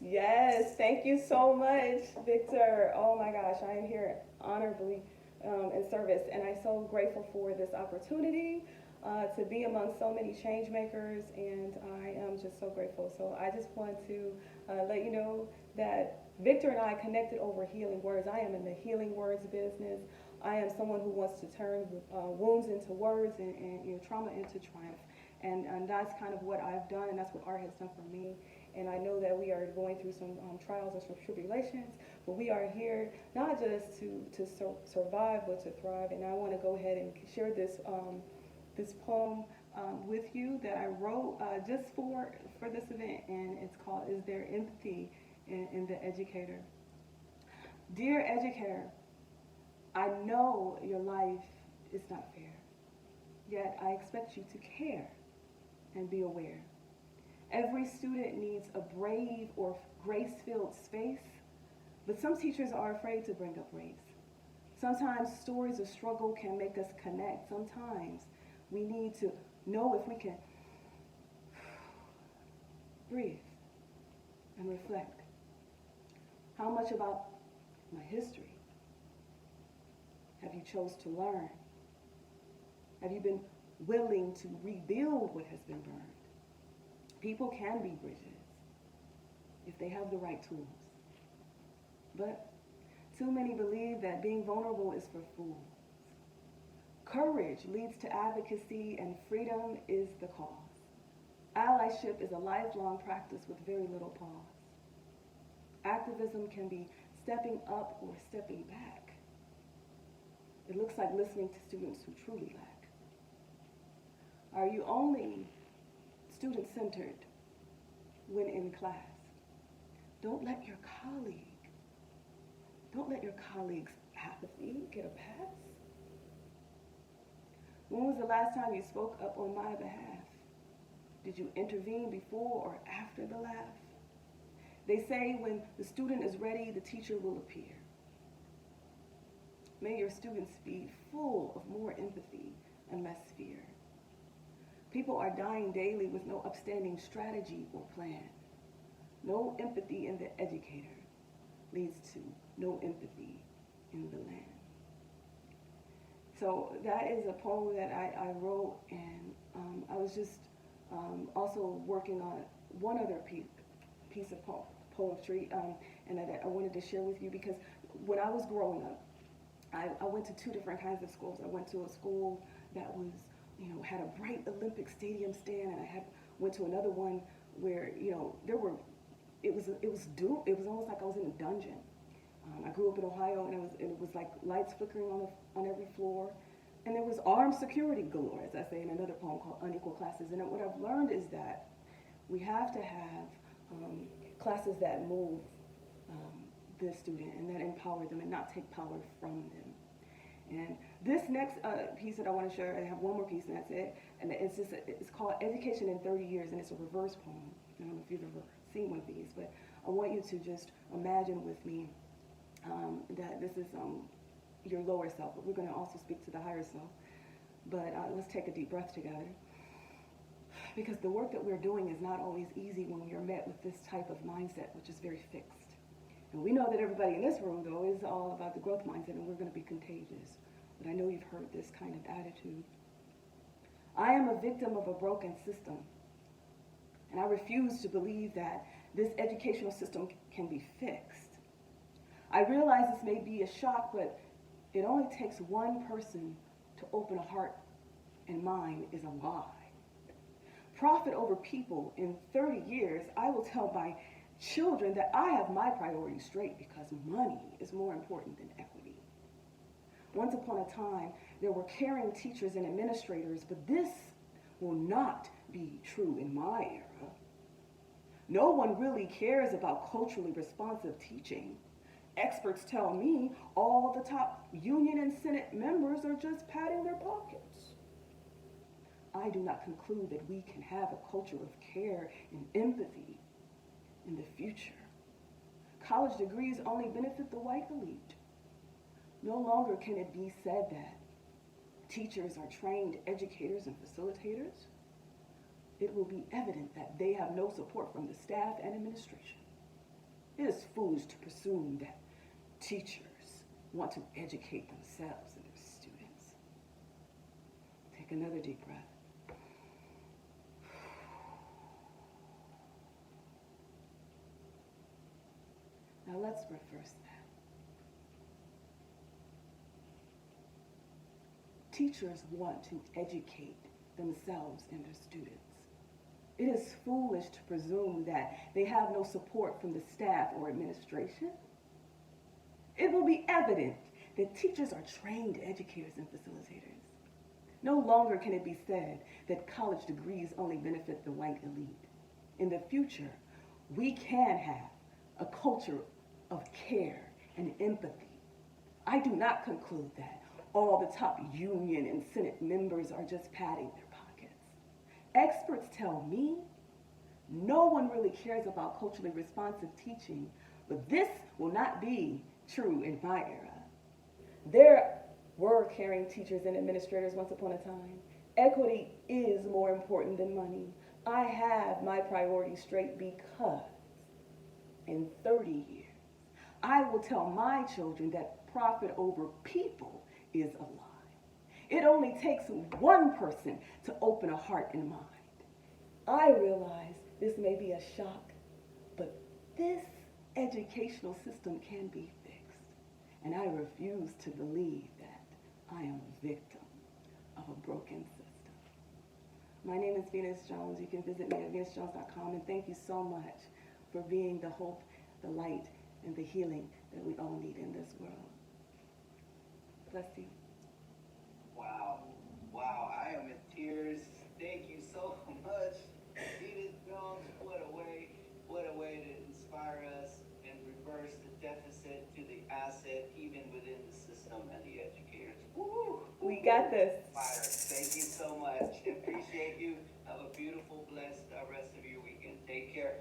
Yes, thank you so much, Victor. Oh my gosh, I am here honorably in service, and I'm so grateful for this opportunity to be among so many change makers, and I am just so grateful. So I just want to let you know that Victor and I connected over healing words. I am in the healing words business. I am someone who wants to turn wounds into words and trauma into triumph. And that's kind of what I've done, and that's what art has done for me. And I know that we are going through some trials and some tribulations, but we are here not just to survive, but to thrive. And I want to go ahead and share this poem with you that I wrote just for this event, and it's called "Is There Empathy in the Educator?" Dear educator, I know your life is not fair, yet I expect you to care and be aware. Every student needs a brave or grace-filled space, but some teachers are afraid to bring up race. Sometimes stories of struggle can make us connect. Sometimes we need to know if we can breathe and reflect. How much about my history have you chose to learn? Have you been willing to rebuild what has been burned? People can be bridges if they have the right tools. But too many believe that being vulnerable is for fools. Courage leads to advocacy, and freedom is the cause. Allyship is a lifelong practice with very little pause. Activism can be stepping up or stepping back. It looks like listening to students who truly lack. Are you only student-centered when in class? Don't let your colleagues' apathy get a pass. When was the last time you spoke up on my behalf? Did you intervene before or after the laugh? They say when the student is ready, the teacher will appear. May your students be full of more empathy and less fear. People are dying daily with no upstanding strategy or plan. No empathy in the educator leads to no empathy in the land. So that is a poem that I wrote, and I was just also working on one other piece of poetry, and that I wanted to share with you, because when I was growing up, I went to two different kinds of schools. I went to a school that was, had a bright Olympic Stadium stand, and I went to another one where, it was almost like I was in a dungeon. I grew up in Ohio, and it was like lights flickering on every floor, and there was armed security galore, as I say in another poem called Unequal Classes. And what I've learned is that we have to have classes that move the student and that empower them and not take power from them. And this next piece that I want to share, I have one more piece and that's it, and it's called Education in 30 Years, and it's a reverse poem. I don't know if you've ever seen one of these, but I want you to just imagine with me that this is your lower self, but we're going to also speak to the higher self. But let's take a deep breath together, because the work that we're doing is not always easy when we are met with this type of mindset, which is very fixed. And we know that everybody in this room, though, is all about the growth mindset, and we're going to be contagious. But I know you've heard this kind of attitude. I am a victim of a broken system, and I refuse to believe that this educational system can be fixed. I realize this may be a shock, but it only takes one person to open a heart, and mine is a lie. Profit over people in 30 years, I will tell my children that I have my priorities straight, because money is more important than equity. Once upon a time, there were caring teachers and administrators, but this will not be true in my era. No one really cares about culturally responsive teaching. Experts tell me all the top union and Senate members are just padding their pockets. I do not conclude that we can have a culture of care and empathy in the future. College degrees only benefit the white elite. No longer can it be said that teachers are trained educators and facilitators. It will be evident that they have no support from the staff and administration. It is foolish to presume that teachers want to educate themselves and their students. Take another deep breath. Now let's reverse that. Teachers want to educate themselves and their students. It is foolish to presume that they have no support from the staff or administration. It will be evident that teachers are trained educators and facilitators. No longer can it be said that college degrees only benefit the white elite. In the future, we can have a culture of care and empathy. I do not conclude that all the top union and Senate members are just padding their pockets. Experts tell me no one really cares about culturally responsive teaching, but this will not be true in my era. There were caring teachers and administrators once upon a time. Equity is more important than money. I have my priorities straight because in 30 years, I will tell my children that profit over people is a lie. It only takes one person to open a heart and mind. I realize this may be a shock, but this educational system can be fixed. And I refuse to believe that I am a victim of a broken system. My name is Venus Jones. You can visit me at venusjones.com, and thank you so much for being the hope, the light, and the healing that we all need in this world. Bless you. Wow. Wow, I am in tears. Thank you so much. Venus Jones, what a way to inspire us and reverse the deficit to the asset, even within the system and the educators. Woo! We got this. Fire. Thank you so much. Appreciate you. Have a beautiful, blessed rest of your weekend. Take care.